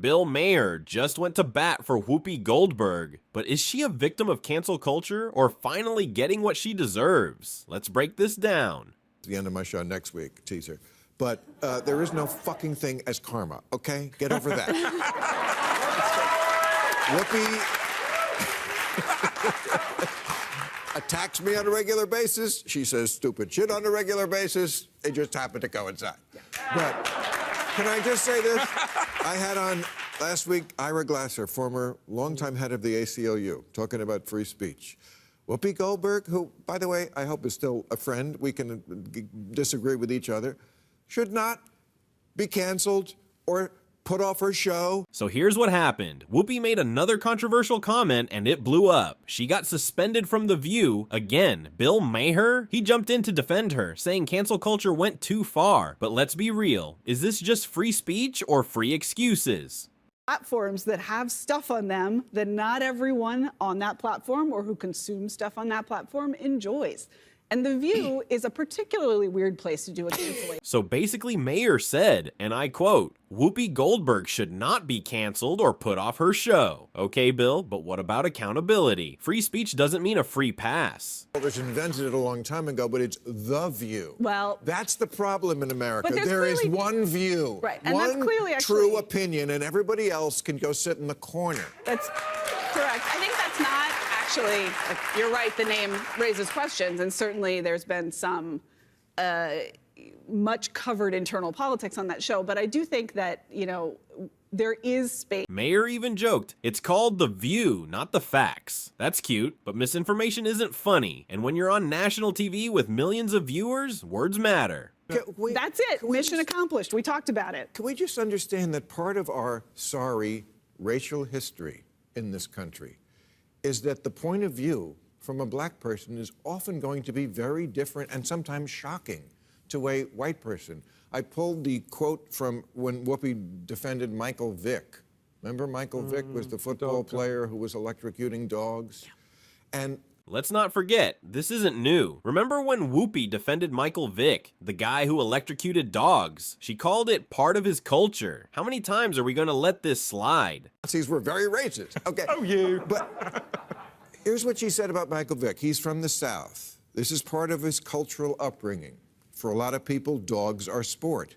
Bill Maher just went to bat for Whoopi Goldberg, but is she a victim of cancel culture or finally getting what she deserves? Let's break this down. The end of my show next week, teaser. But there is no fucking thing as karma, okay? Get over that. Whoopi attacks me on a regular basis. She says stupid shit on a regular basis. They just happen to coincide. But can I just say this? I had on last week Ira Glasser, former longtime head of the ACLU, talking about free speech. Whoopi Goldberg, who, by the way, I hope is still a friend, we can disagree with each other, should not be canceled or put off her show. So here's what happened. Whoopi made another controversial comment and it blew up. She got suspended from The View. Again, Bill Maher? He jumped in to defend her, saying cancel culture went too far. But let's be real. Is this just free speech or free excuses? Platforms that have stuff on them that not everyone on that platform or who consumes stuff on that platform enjoys. And The View is a particularly weird place to do a cancellation. So basically Maher said, and I quote, Whoopi Goldberg should not be canceled or put off her show. Okay, Bill, but what about accountability? Free speech doesn't mean a free pass. Others invented it a long time ago, but it's The View. Well, that's the problem in America. But There is one view, right, and one that's clearly true opinion, and everybody else can go sit in the corner. That's correct. I think that's not actually, you're right, the name raises questions, and certainly there's been some much covered internal politics on that show, but I do think that, you know, there is space. Maher even joked, it's called The View, not the facts. That's cute, but misinformation isn't funny, and when you're on national TV with millions of viewers, words matter. That's it, mission accomplished, we talked about it. Can we just understand that part of our sorry racial history in this country is that the point of view from a black person is often going to be very different and sometimes shocking to a white person. I pulled the quote from when Whoopi defended Michael Vick. Remember Michael Vick was the football player who was electrocuting dogs? Yeah. And let's not forget, this isn't new. Remember when Whoopi defended Michael Vick, the guy who electrocuted dogs? She called it part of his culture. How many times are we gonna let this slide? Nazis were very racist. Okay. Oh, you. But here's what she said about Michael Vick. He's from the South. This is part of his cultural upbringing. For a lot of people, dogs are sport.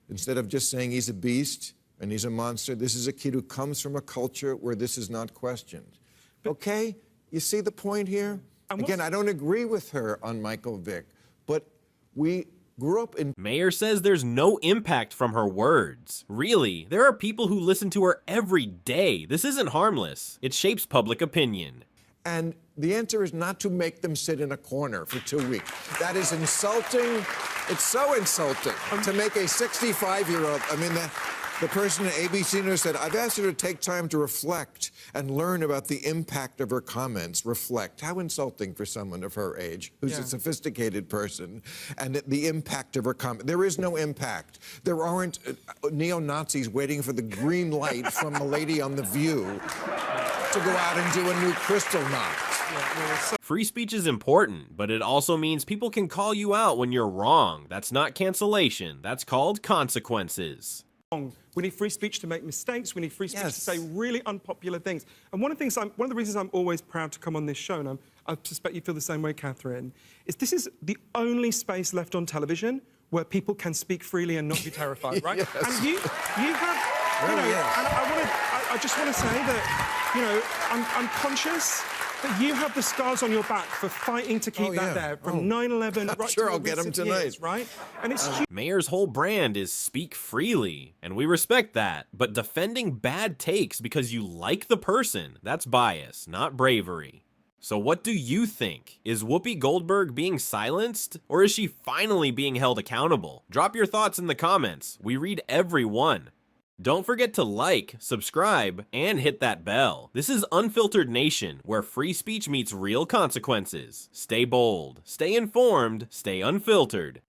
Instead of just saying he's a beast and he's a monster, this is a kid who comes from a culture where this is not questioned. Okay? You see the point here? Again, I don't agree with her on Michael Vick, but we grew up in... Maher says there's no impact from her words. Really, there are people who listen to her every day. This isn't harmless. It shapes public opinion. And the answer is not to make them sit in a corner for 2 weeks. That is insulting. It's so insulting to make a 65-year-old, I mean, the person at ABC News said, I've asked her to take time to reflect and learn about the impact of her comments. Reflect. How insulting for someone of her age, who's a sophisticated person, and the impact of her comment. There is no impact. There aren't neo-Nazis waiting for the green light from the lady on The View to go out and do a new crystal knot. Free speech is important, but it also means people can call you out when you're wrong. That's not cancellation. That's called consequences. We need free speech to make mistakes. We need free speech to say really unpopular things. And one of the reasons I'm always proud to come on this show, and I suspect you feel the same way, Catherine, is this is the only space left on television where people can speak freely and not be terrified, right? Yes. And you have, you know, and I just want to say that, you know, I'm conscious that you have the scars on your back for fighting to keep that there from 9/11 right sure to I'll get them tonight. years, right? And it's Maher's whole brand is speak freely, and we respect that. But defending bad takes because you like the person, that's bias, not bravery. So what do you think? Is Whoopi Goldberg being silenced, or is she finally being held accountable? Drop your thoughts in the comments. We read every one. Don't forget to like, subscribe, and hit that bell. This is Unfiltered Nation, where free speech meets real consequences. Stay bold, stay informed, stay unfiltered.